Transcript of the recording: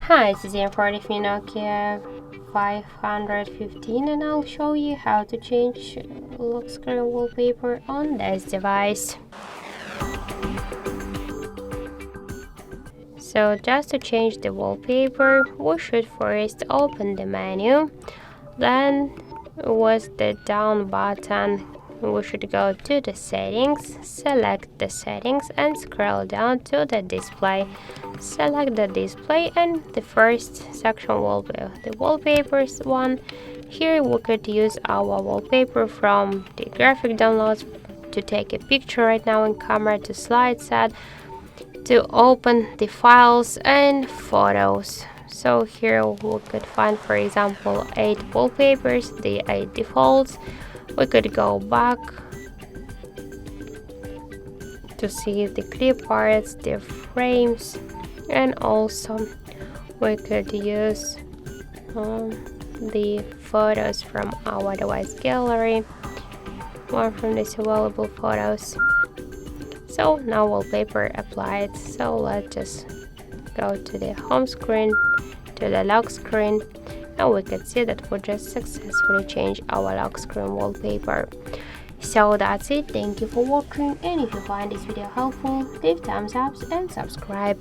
Hi, this is Ian from NOKIA 515 and I'll show you how to change lock screen wallpaper on this device. So just to change the wallpaper, we should first open the menu, then with the down button we should go to the settings, select the settings and scroll down to the display. Select the display and the first section will be the wallpapers one. Here we could use our wallpaper from the graphic downloads to take a picture right now in camera, to slide set, to open the files and photos. So here we could find, for example, 8 wallpapers, the 8 defaults. We could go back to see the clip arts, the frames, and also we could use the photos from our device gallery, one from these available photos. So now wallpaper applied, so let's just go to the home screen, to the lock screen, and we can see that we just successfully changed our lock screen wallpaper. So that's it, thank you for watching, and if you find this video helpful, leave thumbs up and subscribe.